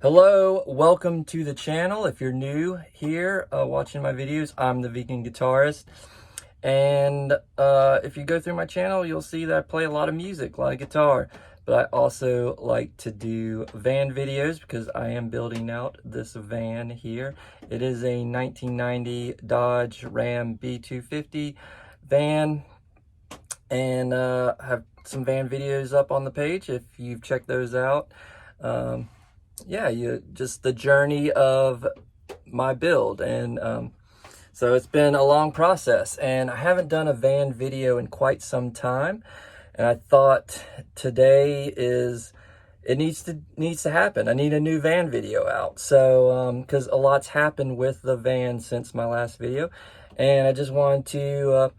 Hello, welcome to the channel. If you're new here watching my videos, I'm the Vegan Guitarist. And if you go through my channel, you'll see that I play a lot of music, a lot of guitar. But I also like to do van videos because I am building out this van here. It is a 1990 Dodge Ram B250 van. And I have some van videos up on the page if you've checked those out. Yeah, just the journey of my build. And so it's been a long process, and I haven't done a van video in quite some time. And I thought today it needs to happen. I need a new van video out. So because a lot's happened with the van since my last video, and I just wanted to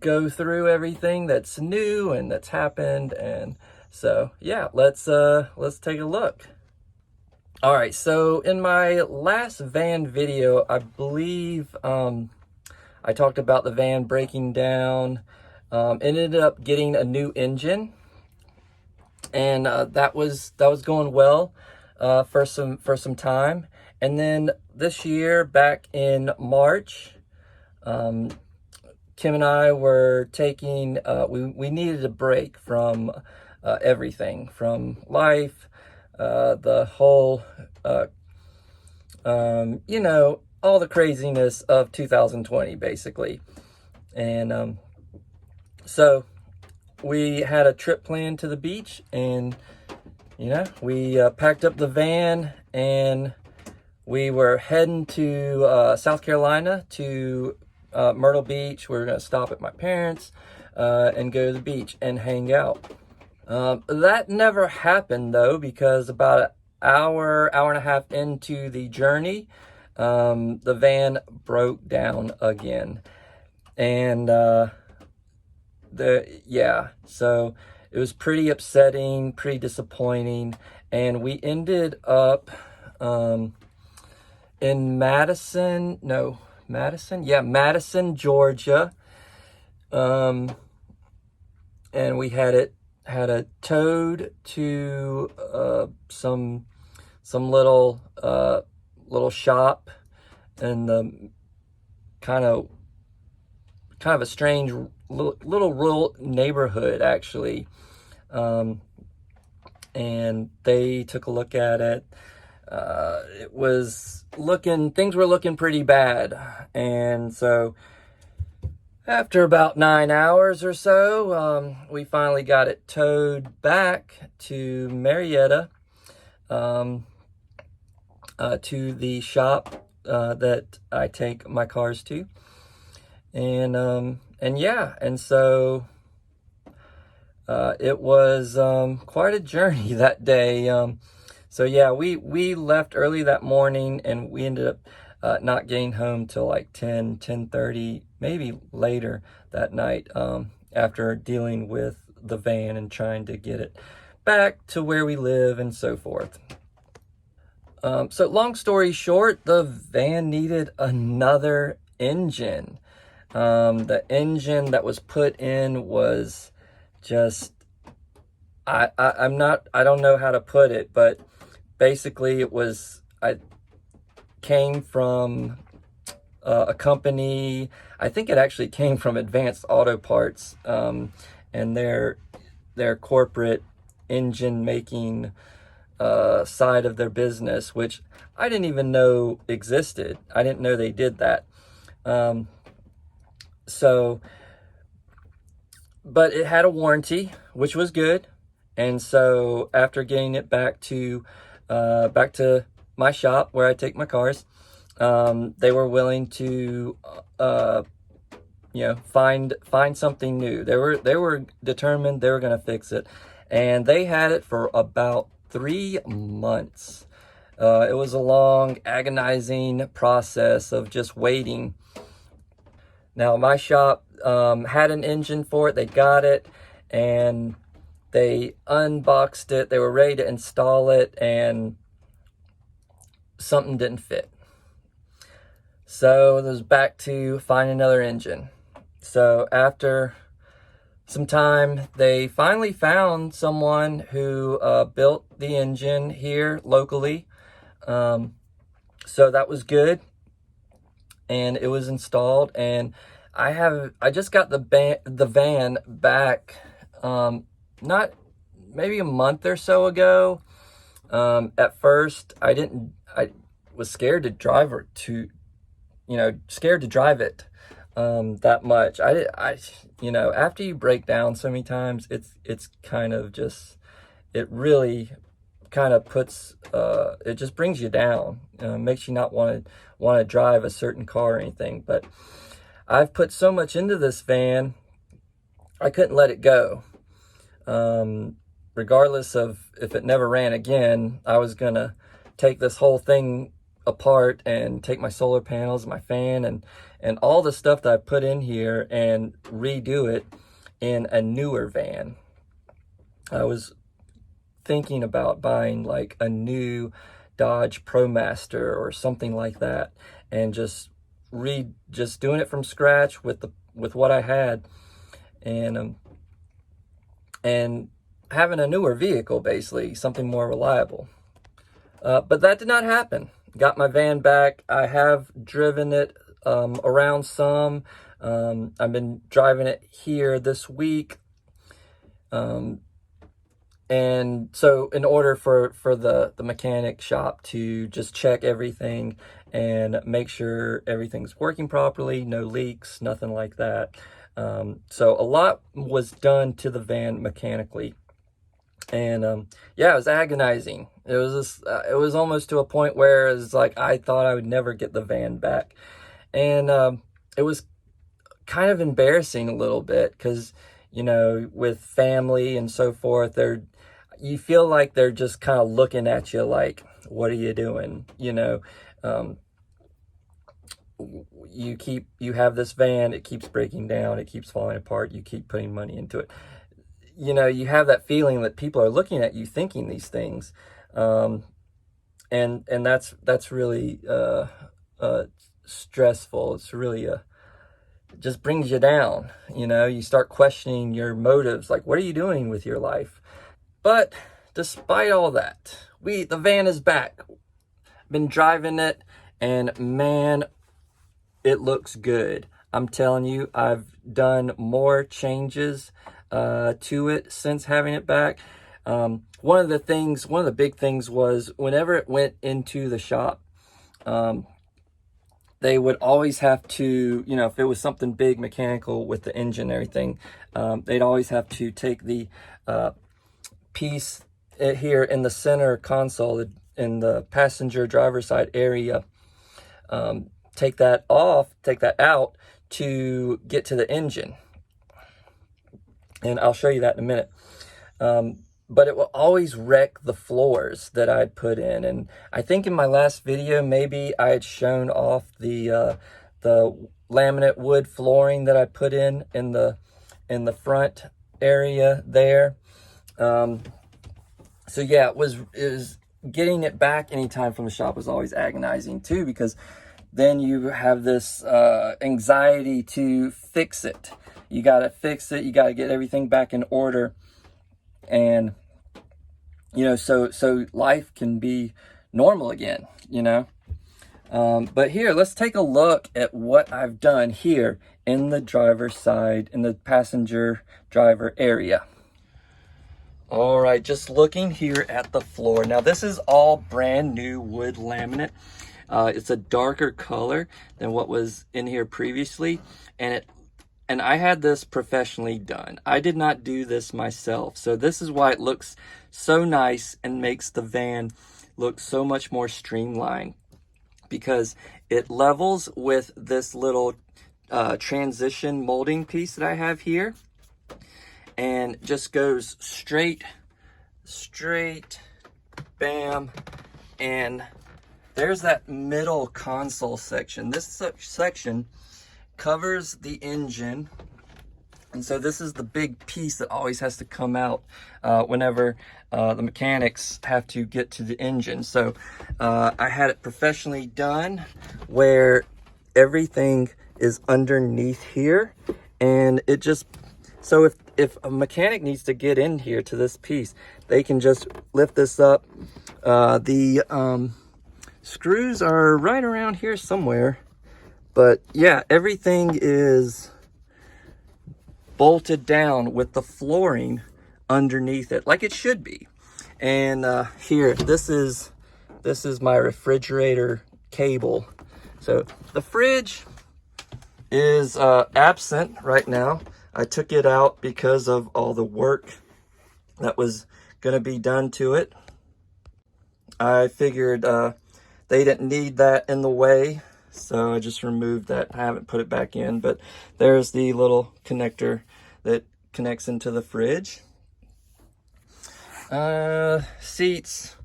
go through everything that's new and that's happened. And so yeah, let's take a look. All right, so in my last van video, I believe I talked about the van breaking down. It ended up getting a new engine, and that was going well for some time. And then this year, back in March, Kim and I were taking we needed a break from everything, from life. The whole, you know, all the craziness of 2020, basically. And so we had a trip planned to the beach, and, you know, we packed up the van, and we were heading to South Carolina, to Myrtle Beach. We were going to stop at my parents' and go to the beach and hang out. That never happened, though, because about an hour and a half into the journey, the van broke down again. And so it was pretty upsetting, pretty disappointing. And we ended up in Madison, Georgia. And we had it towed to some little shop in the kind of a strange little rural neighborhood, actually. And they took a look at it. Things were looking pretty bad. And so after about 9 hours or so, we finally got it towed back to Marietta, to the shop that I take my cars to. And so it was quite a journey that day. So yeah, we left early that morning, and we ended up not getting home till like 10:30, maybe later that night, after dealing with the van and trying to get it back to where we live and so forth. So long story short, the van needed another engine. The engine that was put in was just, I don't know how to put it, but basically I came from a company. I think it actually came from Advanced Auto Parts, and their corporate engine making side of their business, which I didn't even know existed. I didn't know they did that. But it had a warranty, which was good. And so after getting it back to my shop where I take my cars, they were willing to, find something new. They were determined they were going to fix it, and they had it for about 3 months. It was a long, agonizing process of just waiting. Now, my shop had an engine for it. They got it, and they unboxed it. They were ready to install it, and something didn't fit. So it was back to find another engine. So after some time, they finally found someone who built the engine here locally. So that was good, and it was installed, and I just got the van back, not maybe a month or so ago. At first I was scared to drive scared to drive it that much. After you break down so many times, it's kind of just, it really kind of puts, it just brings you down, makes you not want to drive a certain car or anything. But I've put so much into this van, I couldn't let it go. Regardless of if it never ran again, I was gonna take this whole thing apart and take my solar panels, my fan, and all the stuff that I put in here and redo it in a newer van. I was thinking about buying like a new Dodge ProMaster or something like that, and just doing it from scratch with what I had, and having a newer vehicle, basically something more reliable. But that did not happen. Got my van back. I have driven it around some. I've been driving it here this week. And so in order for the mechanic shop to just check everything and make sure everything's working properly, no leaks, nothing like that. So a lot was done to the van mechanically. And yeah, it was agonizing. It was almost to a point where it's like I thought I would never get the van back. And it was kind of embarrassing a little bit, because, with family and so forth, you feel like they're just kind of looking at you like, what are you doing? You have this van, it keeps breaking down, it keeps falling apart, you keep putting money into it. You have that feeling that people are looking at you thinking these things. And that's really stressful. It's really just brings you down. You start questioning your motives, like, what are you doing with your life? But despite all that, the van is back. Been driving it, and man, it looks good. I'm telling you, I've done more changes to it since having it back. One of the big things was whenever it went into the shop, they would always have to, if it was something big mechanical with the engine and everything, they'd always have to take the piece here in the center console, in the passenger driver side area, take that out to get to the engine. And I'll show you that in a minute. But it will always wreck the floors that I'd put in. And I think in my last video, maybe I had shown off the laminate wood flooring that I put in the front area there. So yeah, it was getting it back anytime from the shop was always agonizing too, because then you have this anxiety to fix it. You got to fix it. You got to get everything back in order. And, so life can be normal again, But here, let's take a look at what I've done here in the driver's side, in the passenger driver area. All right, just looking here at the floor. Now, this is all brand new wood laminate. It's a darker color than what was in here previously, and I had this professionally done. I did not do this myself. So this is why it looks so nice and makes the van look so much more streamlined, because it levels with this little transition molding piece that I have here, and just goes straight, bam, and there's that middle console section. This section covers the engine, and so this is the big piece that always has to come out whenever the mechanics have to get to the engine. So I had it professionally done where everything is underneath here, and it just, so if a mechanic needs to get in here to this piece, they can just lift this up. The screws are right around here somewhere. But yeah, everything is bolted down with the flooring underneath it, like it should be. And here, this is my refrigerator cable. So the fridge is absent right now. I took it out because of all the work that was going to be done to it. I figured they didn't need that in the way, so I just removed that. I haven't put it back in, but there's the little connector that connects into the fridge. Seats,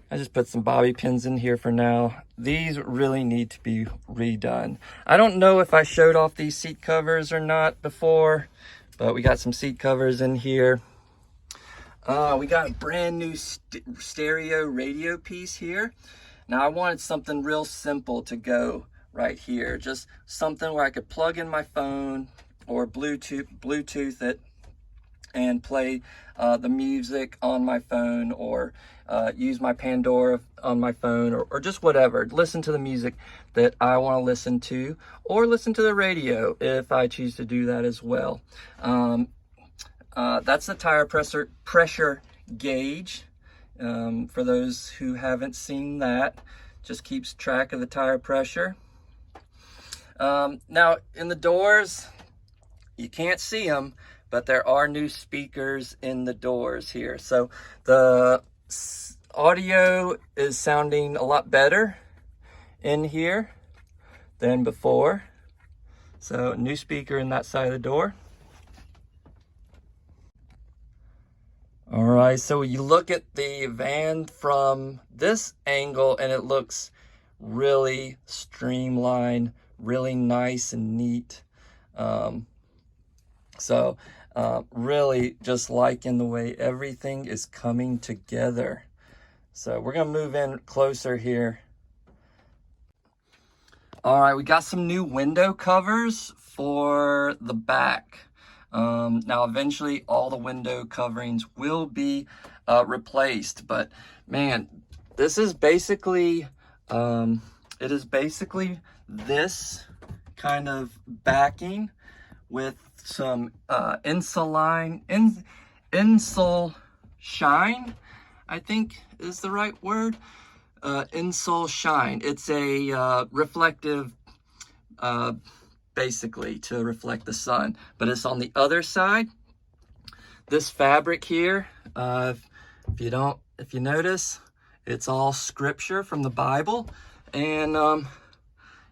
I just put some bobby pins in here for now. These really need to be redone. I don't know if I showed off these seat covers or not before, but we got some seat covers in here. We got a brand new stereo radio piece here. Now I wanted something real simple to go right here. Just something where I could plug in my phone or Bluetooth it and play the music on my phone, or use my Pandora on my phone, or just whatever. Listen to the music that I want to listen to, or listen to the radio if I choose to do that as well. That's the tire pressure gauge. For those who haven't seen that, just keeps track of the tire pressure. Now in the doors, you can't see them, but there are new speakers in the doors here. So the audio is sounding a lot better in here than before. So new speaker in that side of the door. All right, so you look at the van from this angle and it looks really streamlined, really nice and neat. Really just liking the way everything is coming together. So we're gonna move in closer here. All right, we got some new window covers for the back. Now eventually all the window coverings will be replaced, but man, this is basically it is basically this kind of backing with some insul shine, I think is the right word. Insul shine. It's a reflective, basically to reflect the sun, but it's on the other side. This fabric here, if you notice, it's all scripture from the Bible. And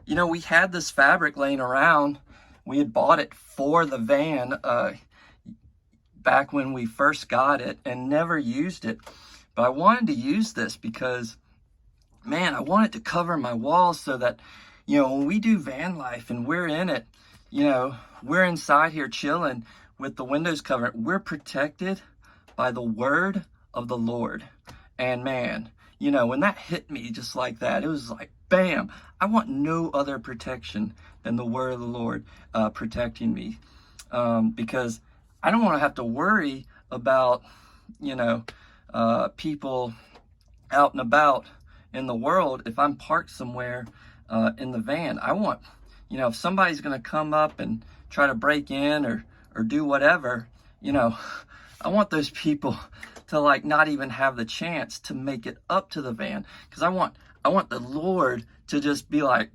you know, we had this fabric laying around. We had bought it for the van back when we first got it and never used it. But I wanted to use this because, man, I want it to cover my walls so that, you know, when we do van life and we're in it, you know, we're inside here chilling with the windows covered, we're protected by the word of the Lord. And man, you know, when that hit me just like that, it was like, bam, I want no other protection than the word of the Lord protecting me. Because I don't want to have to worry about, you know, people out and about in the world. If I'm parked somewhere in the van, I want, you know, if somebody's going to come up and try to break in or do whatever, you know, I want those people to like not even have the chance to make it up to the van. Because I want the Lord to just be like,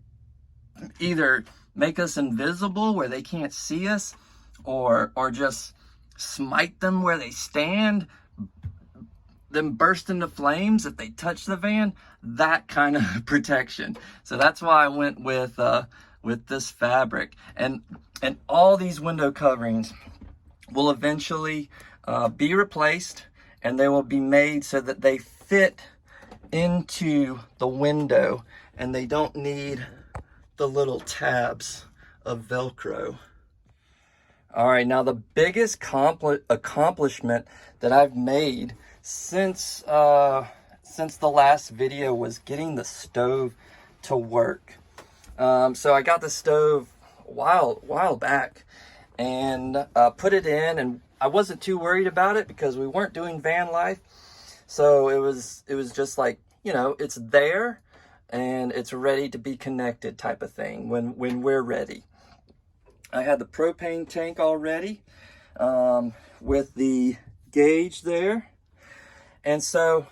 either make us invisible where they can't see us, or just smite them where they stand, them burst into flames if they touch the van. That kind of protection. So that's why I went with this fabric. And all these window coverings will eventually be replaced, and they will be made so that they fit into the window and they don't need the little tabs of Velcro. All right, now the biggest accomplishment that I've made since the last video was getting the stove to work. So I got the stove a while back and put it in, and I wasn't too worried about it because we weren't doing van life. So it was just like, you know, it's there and it's ready to be connected type of thing when we're ready. I had the propane tank already with the gauge there. And so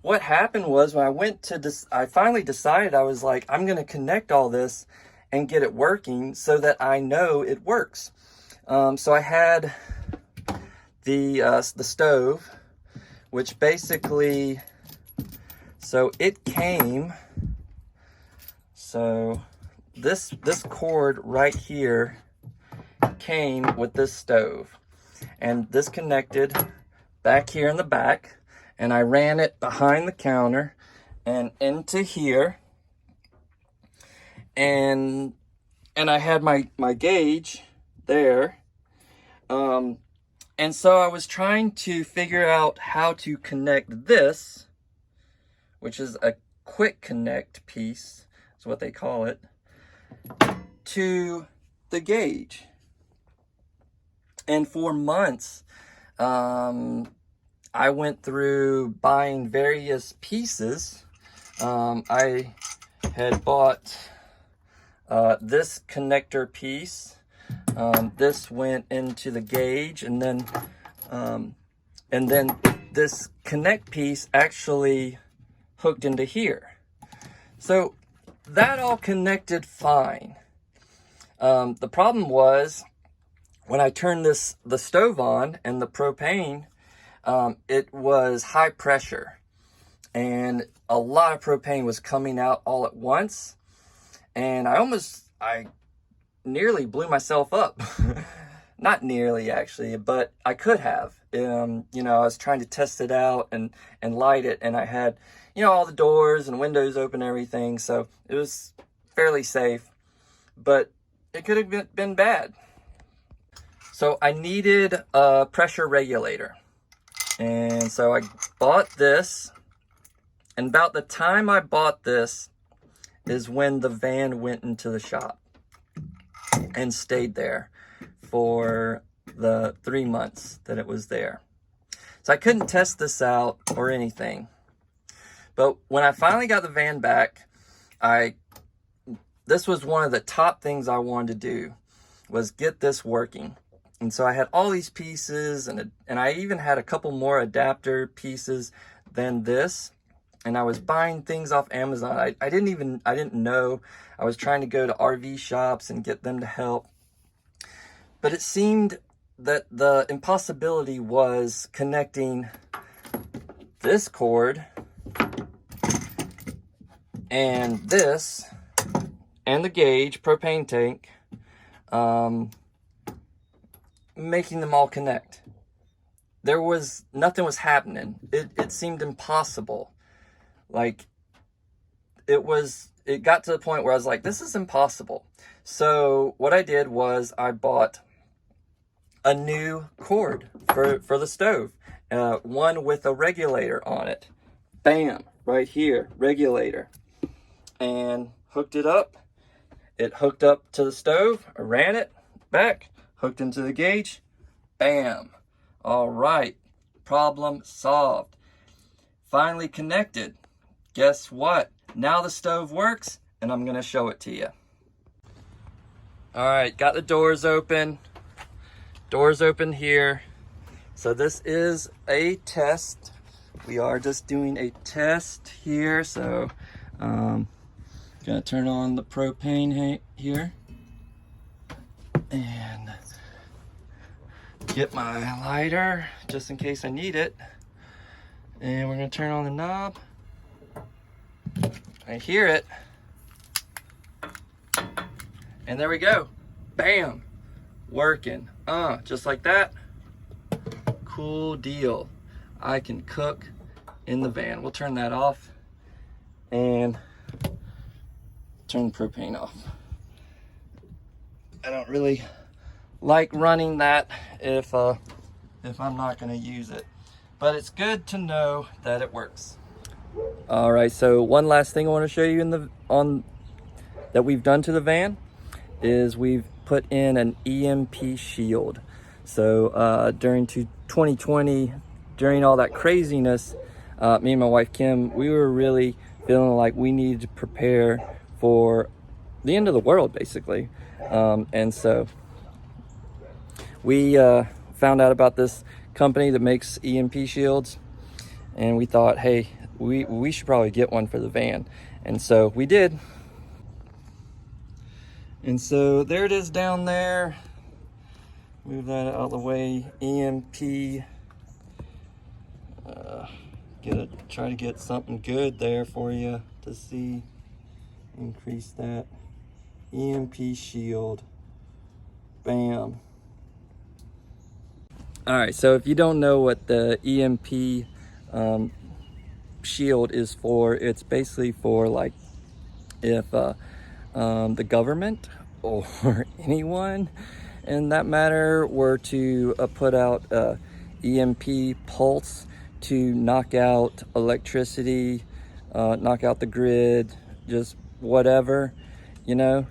what happened was when I went to I finally decided, I was like, I'm going to connect all this and get it working so that I know it works. So I had the stove, which basically, so it came, so this cord right here came with this stove, and this connected back here in the back, and I ran it behind the counter and into here, and I had my gauge there. And so I was trying to figure out how to connect this, which is a quick connect piece, is what they call it, to the gauge. And for months, I went through buying various pieces. I had bought this connector piece. This went into the gauge, and then this connect piece actually hooked into here. So that all connected fine. The problem was when I turned the stove on and the propane, it was high pressure, and a lot of propane was coming out all at once, and I nearly blew myself up. Not nearly, actually, but I could have. You know, I was trying to test it out and light it, and I had, you know, all the doors and windows open and everything, so it was fairly safe, but it could have been bad. So I needed a pressure regulator, and so I bought this, and about the time I bought this is when the van went into the shop and stayed there for the 3 months that it was there. So I couldn't test this out or anything. But when I finally got the van back, this was one of the top things I wanted to do, was get this working. And so I had all these pieces, and I even had a couple more adapter pieces than this. And I was buying things off Amazon. I didn't know. I was trying to go to RV shops and get them to help. But it seemed that the impossibility was connecting this cord and this and the gauge, propane tank, making them all connect. Nothing was happening. It seemed impossible. Like, it got to the point where I was like, this is impossible. So what I did was I bought a new cord for the stove, one with a regulator on it. Bam, right here, regulator. And hooked it up. It hooked up to the stove. I ran it back, hooked into the gauge. Bam. All right, problem solved. Finally connected. Guess what? Now the stove works, and I'm going to show it to you. All right, got the doors open. Doors open here. So this is a test. We are just doing a test here. So, gonna turn on the propane here. And get my lighter, just in case I need it. And we're gonna turn on the knob. I hear it. And there we go. Bam. Working. Just like that. Cool deal. I can cook in the van. We'll turn that off and turn the propane off. I don't really like running that if I'm not going to use it, but it's good to know that it works. All right, so one last thing I want to show you that we've done to the van is we've put in an EMP Shield. So during 2020, during all that craziness, me and my wife Kim, we were really feeling like we needed to prepare for the end of the world, basically. And so we found out about this company that makes EMP shields, and we thought, hey, we should probably get one for the van. And so we did. And so there it is down there. Move that out of the way. EMP. Try to get something good there for you to see. Increase that. EMP Shield. Bam. All right, so if you don't know what the EMP Shield is for, it's basically for, like, if the government or anyone in that matter were to put out EMP pulse to knock out electricity, knock out the grid, just whatever, you know,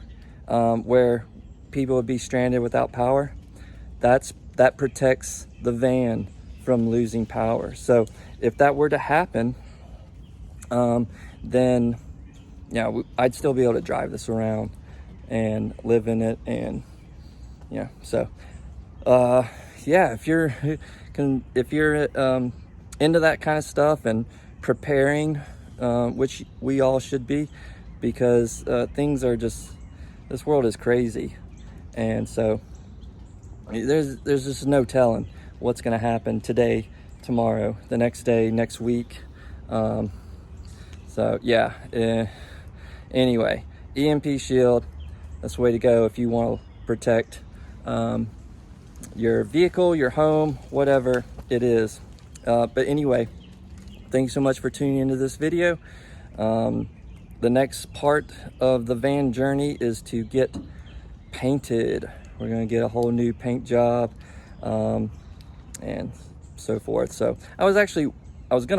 where people would be stranded without power. That protects the van from losing power. So if that were to happen, then yeah, I'd still be able to drive this around and live in it. And yeah, so yeah, if you're into that kind of stuff and preparing, which we all should be, because things are just, this world is crazy, and so there's just no telling what's going to happen today, tomorrow, the next day, next week. So yeah, anyway, EMP Shield, that's the way to go if you want to protect your vehicle, your home, whatever it is. But anyway, thank you so much for tuning into this video. The next part of the van journey is to get painted. We're going to get a whole new paint job, and so forth. So I was going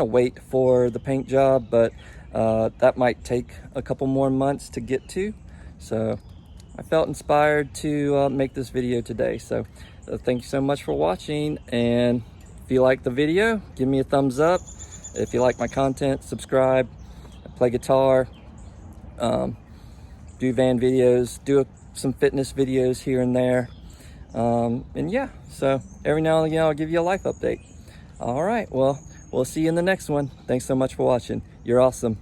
to wait for the paint job, but that might take a couple more months to get to. So I felt inspired to make this video today. So thank you so much for watching, and if you like the video, give me a thumbs up. If you like my content, subscribe. I play guitar, do van videos, do some fitness videos here and there. And yeah, so every now and again I'll give you a life update. All right, well, we'll see you in the next one. Thanks so much for watching. You're awesome.